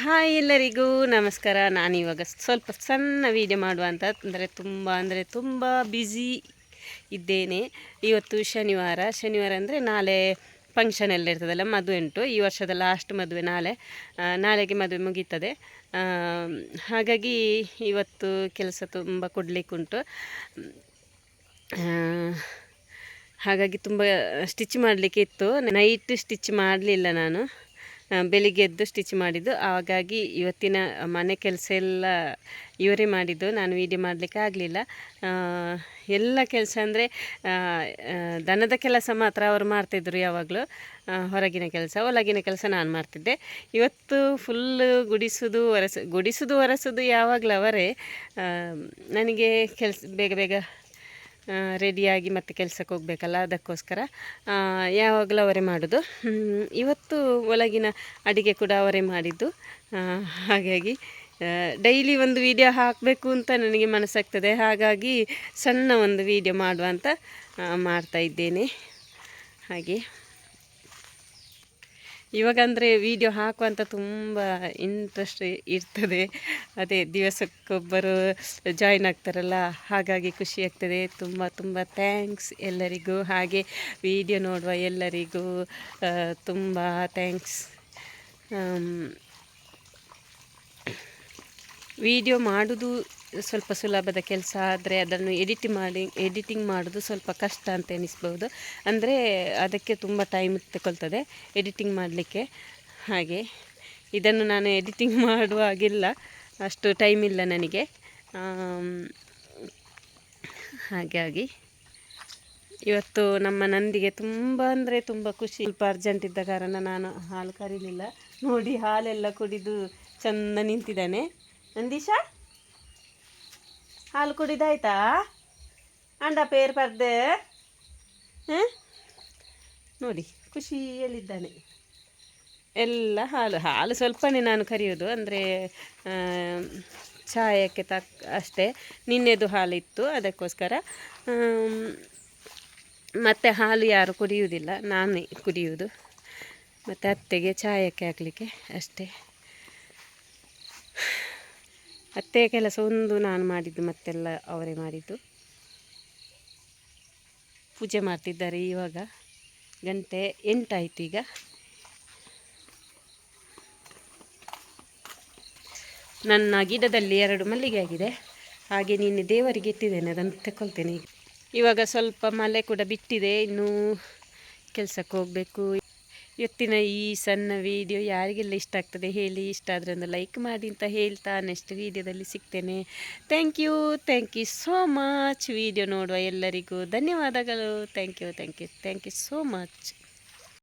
Hi ಎಲ್ಲರಿಗೂ ನಮಸ್ಕಾರ. ನಾನಿವಾಗ ಸ್ವಲ್ಪ ಸಣ್ಣ ವೀಡಿಯೋ ಮಾಡುವ ಅಂತ ಅಂದರೆ ತುಂಬ ಬ್ಯುಸಿ ಇದ್ದೇನೆ. ಇವತ್ತು ಶನಿವಾರ ಅಂದರೆ ನಾಳೆ ಫಂಕ್ಷನ್ ಎಲ್ಲ ಇರ್ತದಲ್ಲ, ಮದುವೆ ಉಂಟು. ಈ ವರ್ಷದ ಲಾಸ್ಟ್ ಮದುವೆ ನಾಳೆಗೆ ಮದುವೆ ಮುಗೀತದೆ. ಹಾಗಾಗಿ ಇವತ್ತು ಕೆಲಸ ತುಂಬ ಕೊಡಲಿಕ್ಕುಂಟು. ಹಾಗಾಗಿ ತುಂಬ ಸ್ಟಿಚ್ ಮಾಡಲಿಕ್ಕೆ ಇತ್ತು. ನೈಟ್ ಸ್ಟಿಚ್ ಮಾಡಲಿಲ್ಲ, ನಾನು ಬೆಳಿಗ್ಗೆ ಎದ್ದು ಸ್ಟಿಚ್ ಮಾಡಿದ್ದು. ಹಾಗಾಗಿ ಇವತ್ತಿನ ಮನೆ ಕೆಲಸ ಎಲ್ಲ ಇವರೇ ಮಾಡಿದ್ದು, ನಾನು ವೀಡಿಯೋ ಮಾಡಲಿಕ್ಕೆ ಆಗಲಿಲ್ಲ. ಎಲ್ಲ ಕೆಲಸ ಅಂದರೆ ದನದ ಕೆಲಸ ಮಾತ್ರ ಅವರು ಮಾಡ್ತಿದ್ದರು ಯಾವಾಗಲೂ. ಹೊರಗಿನ ಕೆಲಸ, ಒಳಗಿನ ಕೆಲಸ ನಾನು ಮಾಡ್ತಿದ್ದೆ. ಇವತ್ತು ಫುಲ್ಲು ಗುಡಿಸೋದು ಒರೆಸೋದು ಯಾವಾಗಲೂ ಅವರೇ. ನನಗೆ ಬೇಗ ಬೇಗ ರೆಡಿಯಾಗಿ ಮತ್ತೆ ಕೆಲಸಕ್ಕೆ ಹೋಗಬೇಕಲ್ಲ, ಅದಕ್ಕೋಸ್ಕರ ಯಾವಾಗಲೂ ಅವರೇ ಮಾಡೋದು. ಇವತ್ತು ಒಳಗಿನ ಅಡುಗೆ ಕೂಡ ಅವರೇ ಮಾಡಿದ್ದು. ಹಾಗಾಗಿ ಡೈಲಿ ಒಂದು ವಿಡಿಯೋ ಹಾಕಬೇಕು ಅಂತ ನನಗೆ ಮನಸ್ಸಾಗ್ತದೆ. ಹಾಗಾಗಿ ಸಣ್ಣ ಒಂದು ವಿಡಿಯೋ ಮಾಡುವ ಅಂತ ಮಾಡ್ತಾಯಿದ್ದೇನೆ. ಹಾಗೆ ಇವಾಗ ಅಂದರೆ ವೀಡಿಯೋ ಹಾಕುವಂಥ ತುಂಬ ಇಂಟ್ರೆಸ್ಟ್ ಇರ್ತದೆ. ಅದೇ ದಿವಸಕ್ಕೊಬ್ಬರು ಜಾಯ್ನ್ ಆಗ್ತಾರಲ್ಲ, ಹಾಗಾಗಿ ಖುಷಿ ಆಗ್ತದೆ. ತುಂಬ ತುಂಬ ಥ್ಯಾಂಕ್ಸ್ ಎಲ್ಲರಿಗೂ. ಹಾಗೆ ವೀಡಿಯೋ ನೋಡುವ ಎಲ್ಲರಿಗೂ ತುಂಬ ಥ್ಯಾಂಕ್ಸ್. ವಿಡಿಯೋ ಮಾಡೋದು ಸ್ವಲ್ಪ ಸುಲಭದ ಕೆಲಸ, ಆದರೆ ಅದನ್ನು ಎಡಿಟಿಂಗ್ ಮಾಡೋದು ಸ್ವಲ್ಪ ಕಷ್ಟ ಅಂತ ಎನಿಸ್ಬೋದು. ಅಂದರೆ ಅದಕ್ಕೆ ತುಂಬ ಟೈಮ್ ತಗೊಳ್ತದೆ ಎಡಿಟಿಂಗ್ ಮಾಡಲಿಕ್ಕೆ. ಹಾಗೆ ಇದನ್ನು ನಾನು ಎಡಿಟಿಂಗ್ ಮಾಡುವಾಗಿಲ್ಲ, ಅಷ್ಟು ಟೈಮ್ ಇಲ್ಲ ನನಗೆ. ಹಾಗಾಗಿ ಇವತ್ತು ನಮ್ಮ ನಂದಿಗೆ ತುಂಬ ಖುಷಿ. ಸ್ವಲ್ಪ ಅರ್ಜೆಂಟ್ ಇದ್ದ ಕಾರಣ ನಾನು ಹಾಲು ಕರೀಲಿಲ್ಲ. ನೋಡಿ, ಹಾಲೆಲ್ಲ ಕುಡಿದು ಚೆಂದ ನಿಂತಿದ್ದಾನೆ. ನಂದೀಶಾ, ಹಾಲು ಕುಡಿದಾಯ್ತಾ? ಅಂಡ ಪೇರ್ ಪರ್ದೆ ನೋಡಿ, ಖುಷಿಯಲ್ಲಿದ್ದಾನೆ. ಎಲ್ಲ ಹಾಲು ಸ್ವಲ್ಪನೇ ನಾನು ಕರೆಯೋದು, ಅಂದರೆ ಚಾಯಕ್ಕೆ ಅಷ್ಟೇ. ನಿನ್ನೆದು ಹಾಲಿತ್ತು, ಅದಕ್ಕೋಸ್ಕರ. ಮತ್ತು ಹಾಲು ಯಾರು ಕುಡಿಯುವುದಿಲ್ಲ, ನಾನೇ ಕುಡಿಯುವುದು. ಮತ್ತು ಅತ್ತೆಗೆ ಚಾಯಕ್ಕೆ ಹಾಕಲಿಕ್ಕೆ ಅಷ್ಟೇ. ಅತ್ತೆಯ ಕೆಲಸ ಒಂದು ನಾನು ಮಾಡಿದ್ದು, ಮತ್ತೆಲ್ಲ ಅವರೇ ಮಾಡಿದ್ದು. ಪೂಜೆ ಮಾಡ್ತಿದ್ದಾರೆ. ಇವಾಗ ಗಂಟೆ 8 ಆಯಿತು. ಈಗ ನನ್ನ ಗಿಡದಲ್ಲಿ 2 ಮಲ್ಲಿಗೆ ಆಗಿದೆ. ಹಾಗೆ ನಿನ್ನೆ ದೇವರಿಗೆ ಇಟ್ಟಿದ್ದೇನೆ, ಅದನ್ನು ತಗೊಳ್ತೇನೆ. ಇವಾಗ ಸ್ವಲ್ಪ ಮಳೆ ಕೂಡ ಬಿಟ್ಟಿದೆ, ಇನ್ನೂ ಕೆಲಸಕ್ಕೆ ಹೋಗಬೇಕು. ಇವತ್ತಿನ ಈ ಸಣ್ಣ ವಿಡಿಯೋ ಯಾರಿಗೆಲ್ಲ ಇಷ್ಟ ಆಗ್ತದೆ ಹೇಳಿ. ಇಷ್ಟ ಆದರೆ ಒಂದು ಲೈಕ್ ಮಾಡಿ ಅಂತ ಹೇಳ್ತಾ ನೆಕ್ಸ್ಟ್ ವಿಡಿಯೋದಲ್ಲಿ ಸಿಗ್ತೇನೆ. Thank you so much. Video ನೋಡುವ ಎಲ್ಲರಿಗೂ ಧನ್ಯವಾದಗಳು. Thank you so much.